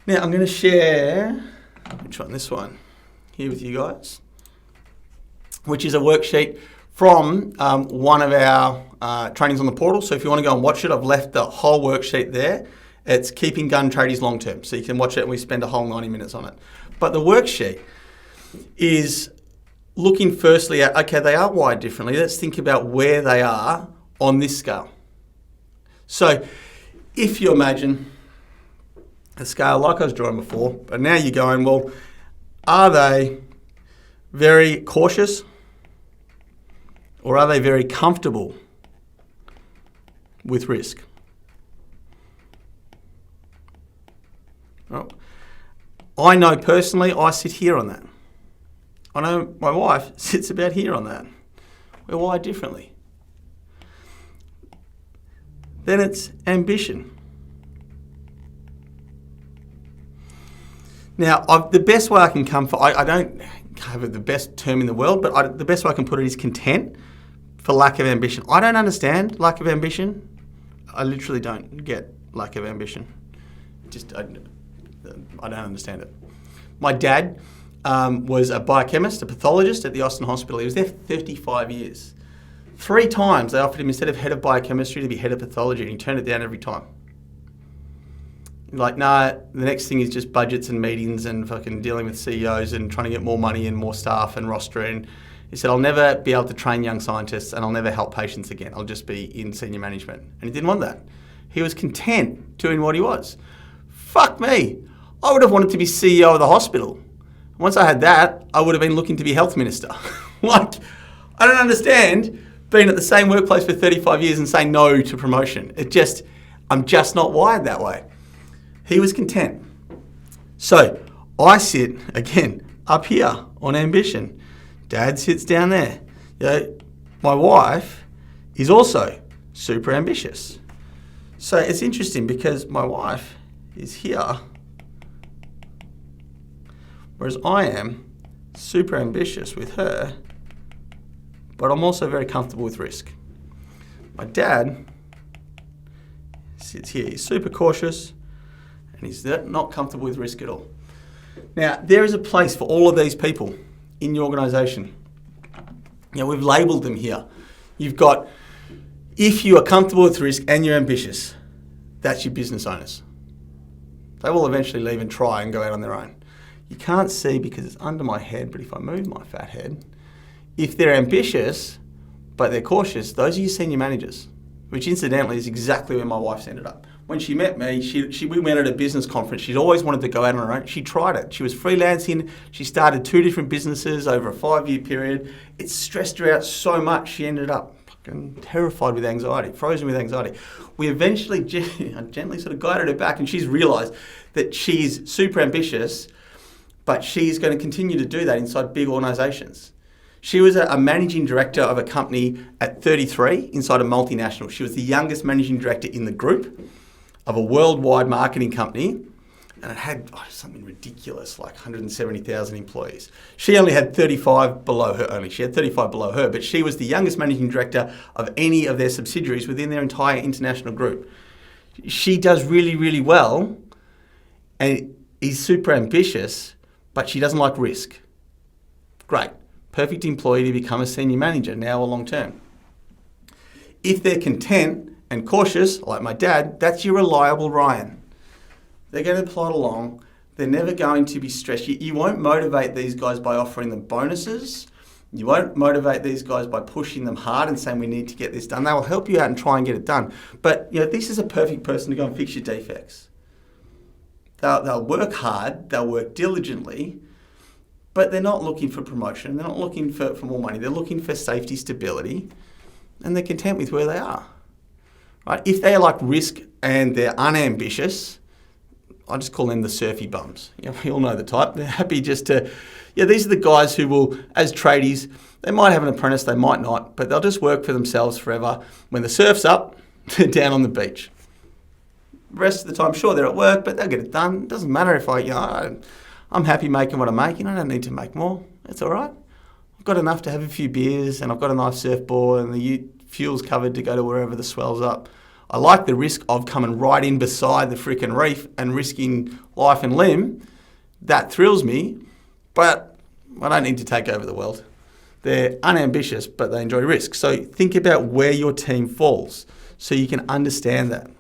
Now I'm going to share, which one? This one here with you guys, which is a worksheet from one of our trainings on the portal. So if you want to go and watch it, I've left the whole worksheet there. It's Keeping Gun Tradies Long Term. So you can watch it and we spend a whole 90 minutes on it. But the worksheet is looking firstly at, okay, they are wired differently. Let's think about where they are on this scale. So if you imagine a scale like I was drawing before, but now you're going, well, are they very cautious or are they very comfortable with risk? Well, I know personally I sit here on that. I know my wife sits about here on that. We're wired differently. Then it's ambition. Now, the best way I can come for, I don't have the best term in the world, but the best way I can put it is content for lack of ambition. I don't understand lack of ambition. I literally don't get lack of ambition. I don't understand it. My dad was a biochemist, a pathologist at the Austin Hospital. He was there for 35 years. 3 times they offered him, instead of head of biochemistry, to be head of pathology, and he turned it down every time. Like, nah, the next thing is just budgets and meetings and fucking dealing with CEOs and trying to get more money and more staff and roster. And he said, I'll never be able to train young scientists and I'll never help patients again. I'll just be in senior management. And he didn't want that. He was content doing what he was. Fuck me. I would have wanted to be CEO of the hospital. Once I had that, I would have been looking to be health minister. Like, I don't understand being at the same workplace for 35 years and saying no to promotion. I'm just not wired that way. He was content. So I sit, again, up here on ambition. Dad sits down there. You know, my wife is also super ambitious. So it's interesting because my wife is here, whereas I am super ambitious with her, but I'm also very comfortable with risk. My dad sits here. He's super cautious and he's not comfortable with risk at all. Now, there is a place for all of these people in your organisation. You know, we've labelled them here. You've got, if you are comfortable with risk and you're ambitious, that's your business owners. They will eventually leave and try and go out on their own. You can't see because it's under my head, but if I move my fat head, if they're ambitious but they're cautious, those are your senior managers, which incidentally is exactly where my wife's ended up. When she met me, we went at a business conference. She'd always wanted to go out on her own. She tried it. She was freelancing. She started 2 different businesses over a 5-year period. It stressed her out so much, she ended up fucking terrified with anxiety, frozen with anxiety. We eventually gently sort of guided her back, and she's realised that she's super ambitious, but she's going to continue to do that inside big organisations. She was a managing director of a company at 33 inside a multinational. She was the youngest managing director in the group of a worldwide marketing company, and it had something ridiculous, like 170,000 employees. She only had 35 below her She had 35 below her, but she was the youngest managing director of any of their subsidiaries within their entire international group. She does really, really well and is super ambitious, but she doesn't like risk. Great. Perfect employee to become a senior manager now or long term. If they're content and cautious, like my dad, that's your reliable Ryan. They're going to plod along. They're never going to be stressed. You won't motivate these guys by offering them bonuses. You won't motivate these guys by pushing them hard and saying we need to get this done. They will help you out and try and get it done. But this is a perfect person to go and fix your defects. They'll work hard. They'll work diligently. But they're not looking for promotion. They're not looking for more money. They're looking for safety, stability, and they're content with where they are. Right? If they like risk and they're unambitious, I just call them the surfy bums. We all know the type. They're happy just to, these are the guys who will, as tradies, they might have an apprentice, they might not, but they'll just work for themselves forever. When the surf's up, they're down on the beach. The rest of the time, sure, they're at work, but they'll get it done. It doesn't matter if I'm happy making what I'm making. I don't need to make more. It's all right. I've got enough to have a few beers and I've got a nice surfboard and the fuel's covered to go to wherever the swell's up. I like the risk of coming right in beside the freaking reef and risking life and limb. That thrills me, but I don't need to take over the world. They're unambitious, but they enjoy risk. So think about where your team falls so you can understand that.